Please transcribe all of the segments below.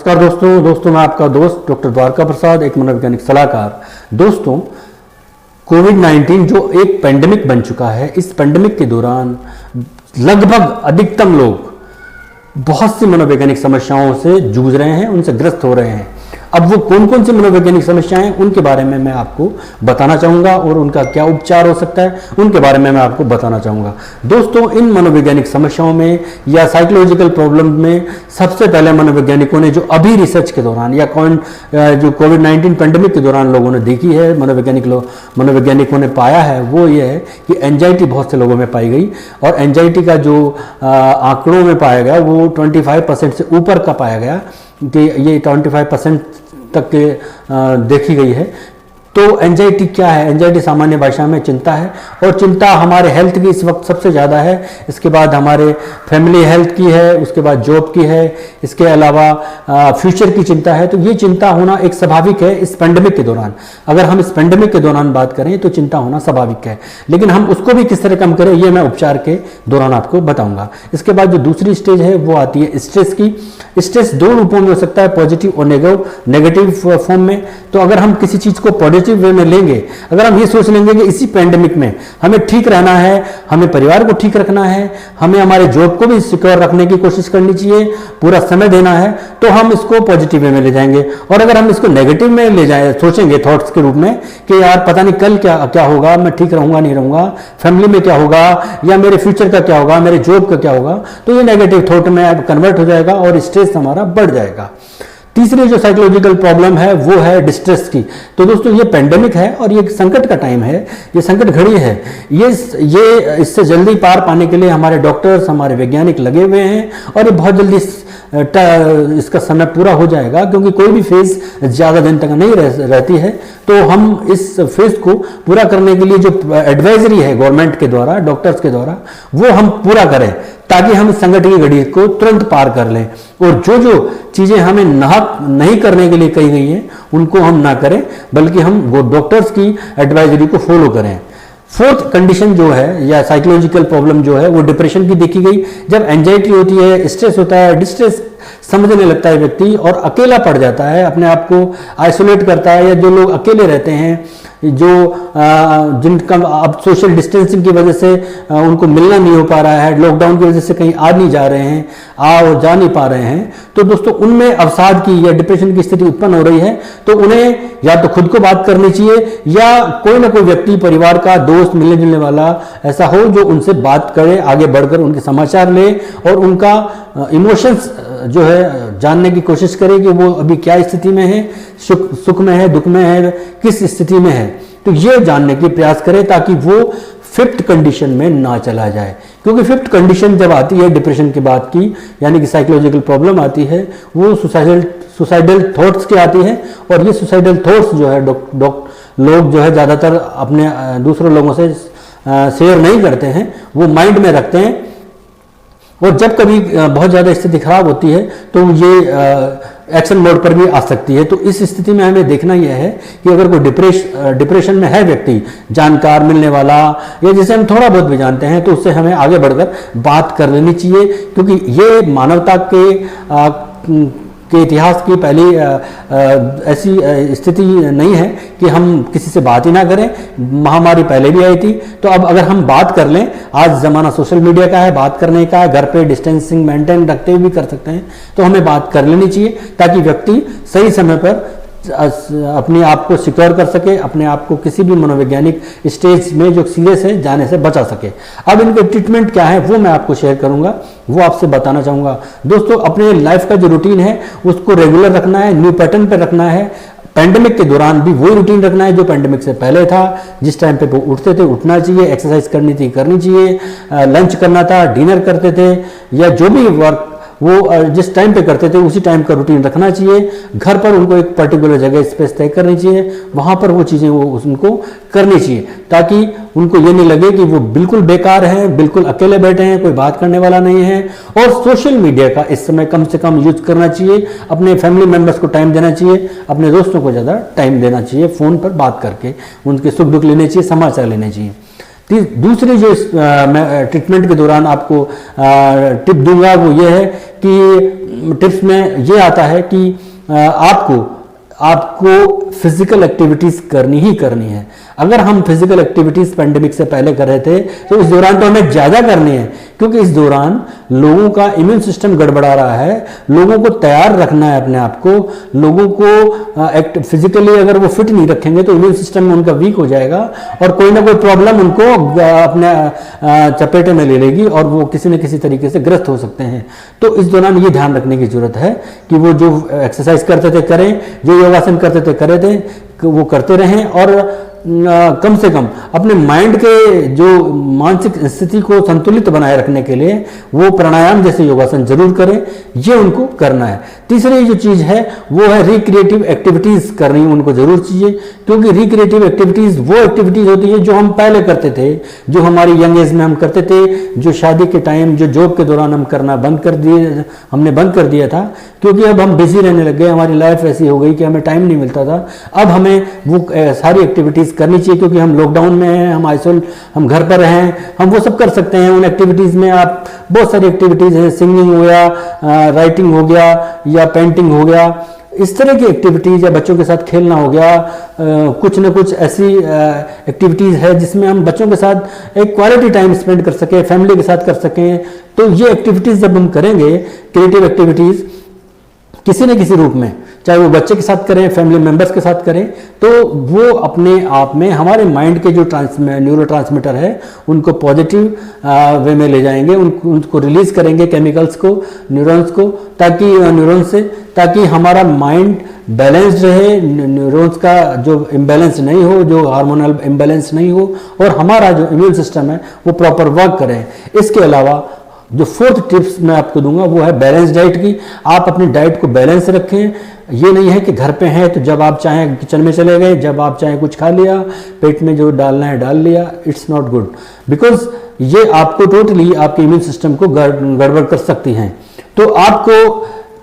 नमस्कार दोस्तों मैं आपका दोस्त डॉक्टर द्वारका प्रसाद, एक मनोवैज्ञानिक सलाहकार। दोस्तों, कोविड-19 जो एक पेंडेमिक बन चुका है, इस पेंडेमिक के दौरान लगभग अधिकतम लोग बहुत सी मनोवैज्ञानिक समस्याओं से जूझ रहे हैं, उनसे ग्रस्त हो रहे हैं। अब वो कौन कौन सी मनोवैज्ञानिक समस्याएं हैं उनके बारे में मैं आपको बताना चाहूँगा और उनका क्या उपचार हो सकता है उनके बारे में मैं आपको बताना चाहूँगा। दोस्तों, इन मनोवैज्ञानिक समस्याओं में या साइकोलॉजिकल प्रॉब्लम में सबसे पहले मनोवैज्ञानिकों ने जो अभी रिसर्च के दौरान या जो कोविड-19 पेंडेमिक के दौरान लोगों ने देखी है, मनोवैज्ञानिकों ने पाया है, वो ये है कि एंजाइटी बहुत से लोगों में पाई गई। और एंजाइटी का जो आंकड़ों में पाया गया वो 25% से ऊपर का पाया गया कि ये 25% तक के देखी गई है। तो एंजाइटी क्या है? एंजाइटी सामान्य भाषा में चिंता है, और चिंता हमारे हेल्थ की इस वक्त सबसे ज़्यादा है। इसके बाद हमारे फैमिली हेल्थ की है, उसके बाद जॉब की है, इसके अलावा फ्यूचर की चिंता है। तो ये चिंता होना एक स्वाभाविक है इस पेंडेमिक के दौरान। अगर हम इस पेंडेमिक के दौरान बात करें तो चिंता होना स्वाभाविक है, लेकिन हम उसको भी किस तरह कम करें ये मैं उपचार के दौरान आपको बताऊंगा। इसके बाद जो दूसरी स्टेज है वो आती है स्ट्रेस की। स्ट्रेस दो रूपों में हो सकता है, पॉजिटिव और नेगेटिव फॉर्म में। तो अगर हम किसी चीज़ को पॉजिटिव वे में लेंगे, अगर हम ये सोच लेंगे कि इसी पेंडेमिक में हमें ठीक रहना है, हमें परिवार को ठीक रखना है, हमें हमारे जॉब को भी सिक्योर रखने की कोशिश करनी चाहिए, पूरा समय देना है, तो हम इसको पॉजिटिव वे में ले जाएंगे। और अगर हम इसको नेगेटिव में ले जाए, सोचेंगे थॉट्स के रूप में कि यार पता नहीं कल क्या होगा, मैं ठीक रहूंगा नहीं रहूंगा, फैमिली में क्या होगा, या मेरे फ्यूचर का क्या होगा, मेरे जॉब का क्या होगा, तो ये नेगेटिव थॉट में कन्वर्ट हो जाएगा और स्ट्रेस हमारा बढ़ जाएगा। तीसरी जो साइकोलॉजिकल प्रॉब्लम है वो है डिस्ट्रेस की। तो दोस्तों, ये पेंडेमिक है और ये संकट का टाइम है, ये संकट घड़ी है। ये इससे जल्दी पार पाने के लिए हमारे डॉक्टर्स, हमारे वैज्ञानिक लगे हुए हैं, और ये बहुत जल्दी इसका समय पूरा हो जाएगा, क्योंकि कोई भी फेज ज़्यादा दिन तक नहीं रहती है। तो हम इस फेज को पूरा करने के लिए जो एडवाइजरी है गवर्नमेंट के द्वारा, डॉक्टर्स के द्वारा, वो हम पूरा करें, ताकि हम इस संकट की घड़ी को तुरंत पार कर लें। और जो जो चीज़ें हमें नहीं करने के लिए कही गई हैं उनको हम ना करें, बल्कि हम वो डॉक्टर्स की एडवाइजरी को फॉलो करें। फोर्थ कंडीशन जो है या साइकोलॉजिकल प्रॉब्लम जो है वो डिप्रेशन की देखी गई। जब एंजाइटी होती है, स्ट्रेस होता है, डिस्ट्रेस समझने लगता है व्यक्ति और अकेला पड़ जाता है, अपने आप को आइसोलेट करता है, या जो लोग अकेले रहते हैं, जो जिनका अब सोशल डिस्टेंसिंग की वजह से उनको मिलना नहीं हो पा रहा है, लॉकडाउन की वजह से कहीं आ नहीं जा रहे हैं, और जा नहीं पा रहे हैं, तो दोस्तों उनमें अवसाद की या डिप्रेशन की स्थिति उत्पन्न हो रही है। तो उन्हें या तो खुद को बात करनी चाहिए, या कोई ना कोई व्यक्ति, परिवार का दोस्त, मिलने जुलने वाला ऐसा हो जो उनसे बात करे, आगे बढ़कर उनके समाचार ले और उनका इमोशंस जो है जानने की कोशिश करे कि वो अभी क्या स्थिति में है, सुख में है, दुख में है, किस स्थिति में है। तो ये जानने की प्रयास करें ताकि वो फिफ्थ कंडीशन में ना चला जाए। क्योंकि फिफ्थ कंडीशन जब आती है डिप्रेशन की बात की, यानी कि साइकोलॉजिकल प्रॉब्लम आती है, वो सुसाइडल थॉट्स की आती है। और ये सुसाइडल थॉट्स जो है लोग जो है ज़्यादातर अपने दूसरे लोगों से शेयर नहीं करते हैं, वो माइंड में रखते हैं। और जब कभी बहुत ज़्यादा स्थिति खराब होती है तो ये एक्शन मोड पर भी आ सकती है। तो इस स्थिति में हमें देखना यह है कि अगर कोई डिप्रेशन में है व्यक्ति, जानकार, मिलने वाला, या जिसे हम थोड़ा बहुत भी जानते हैं, तो उससे हमें आगे बढ़कर बात कर लेनी चाहिए। क्योंकि ये मानवता के इतिहास की पहली ऐसी स्थिति नहीं है कि हम किसी से बात ही ना करें। महामारी पहले भी आई थी, तो अब अगर हम बात कर लें, आज ज़माना सोशल मीडिया का है, बात करने का है, घर पे डिस्टेंसिंग मेंटेन रखते हुए भी कर सकते हैं, तो हमें बात कर लेनी चाहिए ताकि व्यक्ति सही समय पर अपने आप को सिक्योर कर सके, अपने आप को किसी भी मनोवैज्ञानिक स्टेज में जो सीरियस है जाने से बचा सके। अब इनके ट्रीटमेंट क्या है वो मैं आपको शेयर करूंगा, वो आपसे बताना चाहूँगा। दोस्तों, अपने लाइफ का जो रूटीन है उसको रेगुलर रखना है, न्यू पैटर्न पर रखना है। पेंडेमिक के दौरान भी वही रूटीन रखना है जो पेंडेमिक से पहले था। जिस टाइम पे वो उठते थे उठना चाहिए, एक्सरसाइज करनी थी करनी चाहिए, लंच करना था, डिनर करते थे, या जो भी वर्क वो जिस टाइम पे करते थे उसी टाइम का रूटीन रखना चाहिए। घर पर उनको एक पर्टिकुलर जगह स्पेस तय करनी चाहिए, वहाँ पर वो चीज़ें वो उनको करनी चाहिए, ताकि उनको ये नहीं लगे कि वो बिल्कुल बेकार हैं, बिल्कुल अकेले बैठे हैं, कोई बात करने वाला नहीं है। और सोशल मीडिया का इस समय कम से कम यूज करना चाहिए, अपने फैमिली मेम्बर्स को टाइम देना चाहिए, अपने दोस्तों को ज़्यादा टाइम देना चाहिए, फ़ोन पर बात करके उनके सुख दुख लेने चाहिए, समाचार लेने चाहिए। दूसरी जो मैं ट्रीटमेंट के दौरान आपको टिप दूंगा वो ये है कि टिप्स में ये आता है कि आपको फिजिकल एक्टिविटीज करनी ही करनी है। अगर हम फिजिकल एक्टिविटीज पेंडेमिक से पहले कर रहे थे तो इस दौरान तो हमें ज्यादा करनी है, क्योंकि इस दौरान लोगों का इम्यून सिस्टम गड़बड़ा रहा है। लोगों को तैयार रखना है अपने आप को। लोगों को फिजिकली अगर वो फिट नहीं रखेंगे तो इम्यून सिस्टम में उनका वीक हो जाएगा और कोई ना कोई प्रॉब्लम उनको अपने चपेटे में ले लेगी और वो किसी न किसी तरीके से ग्रस्त हो सकते हैं। तो इस दौरान ये ध्यान रखने की जरूरत है कि वो जो एक्सरसाइज करते थे करें, जो योगासन करते थे करे थे वो करते रहें, और कम से कम अपने माइंड के जो मानसिक स्थिति को संतुलित बनाए रखने के लिए वो प्राणायाम जैसे योगासन जरूर करें, ये उनको करना है। तीसरी जो चीज है वो है रिक्रिएटिव एक्टिविटीज करनी उनको जरूर चाहिए, क्योंकि रिक्रिएटिव एक्टिविटीज वो एक्टिविटीज होती है जो हम पहले करते थे, जो हमारी यंग एज में हम करते थे, जो शादी के टाइम, जो जॉब के दौरान हम करना हमने बंद कर दिया था, क्योंकि अब हम बिजी रहने लग गए, हमारी लाइफ ऐसी हो गई कि हमें टाइम नहीं मिलता था। अब हमें वो सारी एक्टिविटीज करनी चाहिए, क्योंकि हम लॉकडाउन में हैं, हम घर पर हैं, हम वो सब कर सकते हैं। उन एक्टिविटीज में आप बहुत सारी एक्टिविटीज हैं, सिंगिंग हो गया, राइटिंग हो गया या पेंटिंग हो गया, इस तरह की एक्टिविटीज, या बच्चों के साथ खेलना हो गया। कुछ न कुछ ऐसी एक्टिविटीज है जिसमें हम बच्चों के साथ एक क्वालिटी टाइम स्पेंड कर सकें, फैमिली के साथ कर सकें। तो ये एक्टिविटीज जब हम करेंगे, क्रिएटिव एक्टिविटीज किसी न किसी रूप में, चाहे वो बच्चे के साथ करें, फैमिली मेंबर्स के साथ करें, तो वो अपने आप में हमारे माइंड के जो न्यूरो ट्रांसमीटर है उनको पॉजिटिव वे में ले जाएंगे, उनको रिलीज करेंगे केमिकल्स को, न्यूरॉन्स को, ताकि हमारा माइंड बैलेंस्ड रहे, न्यूरॉन्स का जो इम्बैलेंस नहीं हो, जो हार्मोनल इम्बैलेंस नहीं हो, और हमारा जो इम्यून सिस्टम है वो प्रॉपर वर्क करे। इसके अलावा जो फोर्थ टिप्स मैं आपको दूंगा वो है बैलेंस डाइट की। आप अपनी डाइट को बैलेंस रखें। ये नहीं है कि घर पे हैं तो जब आप चाहें किचन में चले गए, जब आप चाहें कुछ खा लिया, पेट में जो डालना है डाल लिया। इट्स नॉट गुड, बिकॉज ये आपको टोटली आपके इम्यून सिस्टम को गड़बड़ कर सकती हैं। तो आपको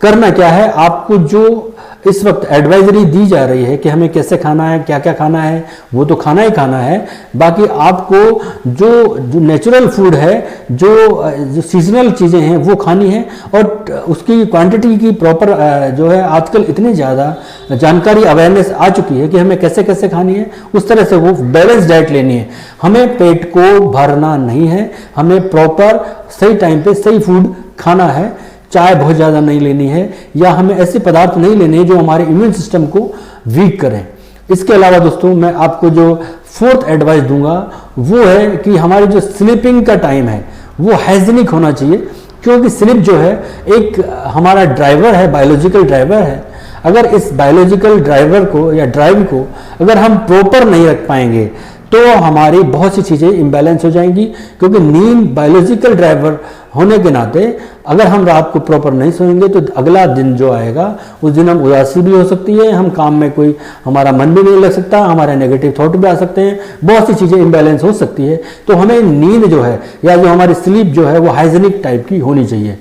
करना क्या है, आपको जो इस वक्त एडवाइजरी दी जा रही है कि हमें कैसे खाना है, क्या क्या खाना है, वो तो खाना ही खाना है। बाकी आपको जो नेचुरल फूड है, जो सीजनल चीज़ें हैं वो खानी है, और उसकी क्वांटिटी की प्रॉपर जो है आजकल इतनी ज़्यादा जानकारी, अवेयरनेस आ चुकी है कि हमें कैसे कैसे खानी है, उस तरह से वो बैलेंस डाइट लेनी है। हमें पेट को भरना नहीं है, हमें प्रॉपर सही टाइम पे सही फूड खाना है। चाय बहुत ज़्यादा नहीं लेनी है, या हमें ऐसे पदार्थ नहीं लेने हैं जो हमारे इम्यून सिस्टम को वीक करें। इसके अलावा दोस्तों मैं आपको जो फोर्थ एडवाइस दूंगा वो है कि हमारी जो स्लीपिंग का टाइम है वो हाइजीनिक होना चाहिए, क्योंकि स्लीप जो है एक हमारा ड्राइवर है, बायोलॉजिकल ड्राइवर है। अगर इस बायोलॉजिकल ड्राइवर को या ड्राइव को अगर हम प्रॉपर नहीं रख पाएंगे तो हमारी बहुत सी चीज़ें इम्बैलेंस हो जाएंगी, क्योंकि नींद बायोलॉजिकल ड्राइवर होने के नाते अगर हम रात को प्रॉपर नहीं सोएंगे तो अगला दिन जो आएगा उस दिन हम उदासी भी हो सकती है, हम काम में कोई हमारा मन भी नहीं लग सकता, हमारे नेगेटिव थॉट भी आ सकते हैं, बहुत सी चीज़ें इम्बैलेंस हो सकती है। तो हमें नींद जो है या जो हमारी स्लीप जो है वो हाइजीनिक टाइप की होनी चाहिए।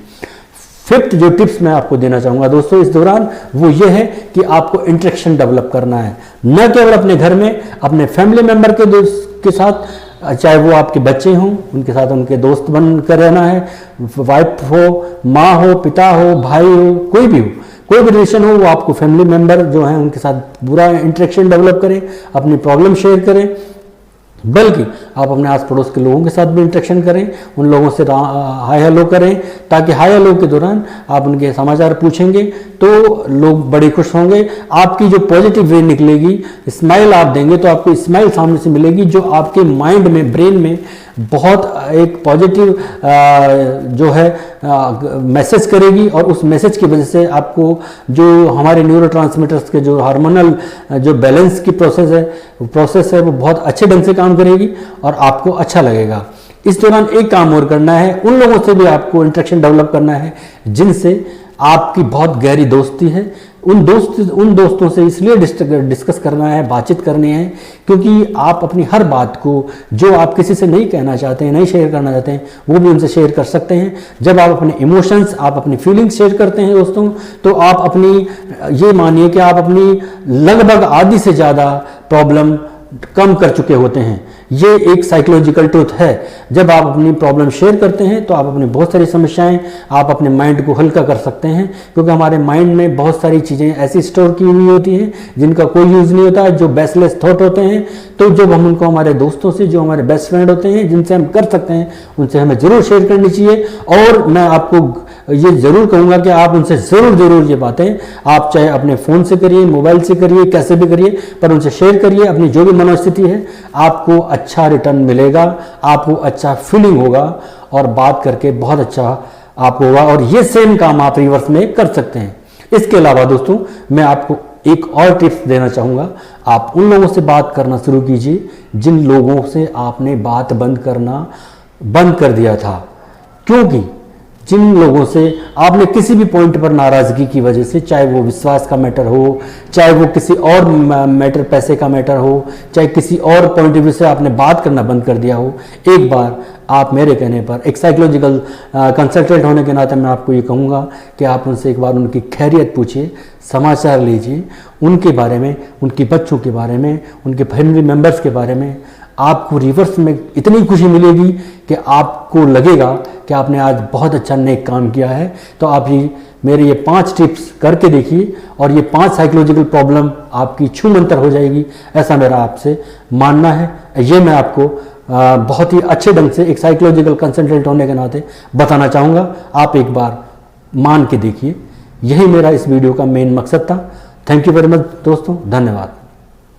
फिफ्थ जो टिप्स मैं आपको देना चाहूँगा दोस्तों इस दौरान वो ये है कि आपको इंटरेक्शन डेवलप करना है, न केवल अपने घर में, अपने फैमिली मेंबर के साथ, चाहे वो आपके बच्चे हों उनके साथ उनके दोस्त बन कर रहना है, वाइफ हो, माँ हो, पिता हो, भाई हो, कोई भी हो, कोई भी रिलेशन हो, वो आपको फैमिली मेंबर जो हैं उनके साथ पूरा इंटरेक्शन डेवलप करें, अपनी प्रॉब्लम शेयर करें, बल्कि आप अपने आस पड़ोस के लोगों के साथ भी इंटरेक्शन करें, उन लोगों से हाय हेलो करें, ताकि हाय हेलो के दौरान आप उनके समाचार पूछेंगे तो लोग बड़े खुश होंगे। आपकी जो पॉजिटिव वे निकलेगी, स्माइल आप देंगे तो आपको स्माइल सामने से मिलेगी, जो आपके माइंड में, ब्रेन में बहुत एक पॉजिटिव जो है मैसेज करेगी, और उस मैसेज की वजह से आपको जो हमारे न्यूरोट्रांसमीटर्स के जो हार्मोनल जो बैलेंस की प्रोसेस है वो बहुत अच्छे ढंग से काम करेगी और आपको अच्छा लगेगा। इस दौरान एक काम और करना है, उन लोगों से भी आपको इंटरेक्शन डेवलप करना है जिनसे आपकी बहुत गहरी दोस्ती है। उन दोस्तों से इसलिए डिस्कस करना है, बातचीत करनी है, क्योंकि आप अपनी हर बात को जो आप किसी से नहीं कहना चाहते हैं, नहीं शेयर करना चाहते हैं, वो भी उनसे शेयर कर सकते हैं। जब आप अपने इमोशंस, आप अपनी फीलिंग्स शेयर करते हैं दोस्तों, तो आप अपनी, ये मानिए कि आप अपनी लगभग आधी से ज़्यादा प्रॉब्लम कम कर चुके होते हैं, ये एक साइकोलॉजिकल ट्रूथ है। जब आप अपनी प्रॉब्लम शेयर करते हैं तो आप अपनी बहुत सारी समस्याएं, आप अपने माइंड को हल्का कर सकते हैं, क्योंकि हमारे माइंड में बहुत सारी चीज़ें ऐसी स्टोर की हुई होती हैं जिनका कोई यूज़ नहीं होता, जो बेसलेस थॉट होते हैं। तो जब हम उनको हमारे दोस्तों से, जो हमारे बेस्ट फ्रेंड होते हैं, जिनसे हम कर सकते हैं, उनसे हमें ज़रूर शेयर करनी चाहिए। और मैं आपको ये ज़रूर कहूँगा कि आप उनसे ज़रूर ये बातें आप चाहे अपने फ़ोन से करिए, मोबाइल से करिए, कैसे भी करिए, पर उनसे शेयर करिए। अपनी जो भी मनोस्थिति है, आपको अच्छा रिटर्न मिलेगा, आपको अच्छा फीलिंग होगा और बात करके बहुत अच्छा आपको होगा। और ये सेम काम आप रिवर्स में कर सकते हैं। इसके अलावा दोस्तों, मैं आपको एक और टिप्स देना चाहूँगा। आप उन लोगों से बात करना शुरू कीजिए जिन लोगों से आपने बात बंद कर दिया था, क्योंकि जिन लोगों से आपने किसी भी पॉइंट पर नाराज़गी की वजह से, चाहे वो विश्वास का मैटर हो, चाहे वो किसी और मैटर, पैसे का मैटर हो, चाहे किसी और पॉइंट ऑफ व्यू से आपने बात करना बंद कर दिया हो, एक बार आप मेरे कहने पर एक साइकोलॉजिकल कंसल्टेंट होने के नाते मैं आपको ये कहूँगा कि आप उनसे एक बार उनकी खैरियत पूछिए, समाचार लीजिए, उनके बारे में, उनके बच्चों के बारे में, उनके फैमिली मेम्बर्स के बारे में। आपको रिवर्स में इतनी खुशी मिलेगी कि आपको लगेगा कि आपने आज बहुत अच्छा नेक काम किया है। तो आप मेरे ये 5 टिप्स करके देखिए और ये 5 साइकोलॉजिकल प्रॉब्लम आपकी छूमंतर हो जाएगी, ऐसा मेरा आपसे मानना है। ये मैं आपको बहुत ही अच्छे ढंग से एक साइकोलॉजिकल कंसल्टेंट होने के नाते बताना चाहूँगा। आप एक बार मान के देखिए। यही मेरा इस वीडियो का मेन मकसद था। थैंक यू वेरी मच दोस्तों, धन्यवाद।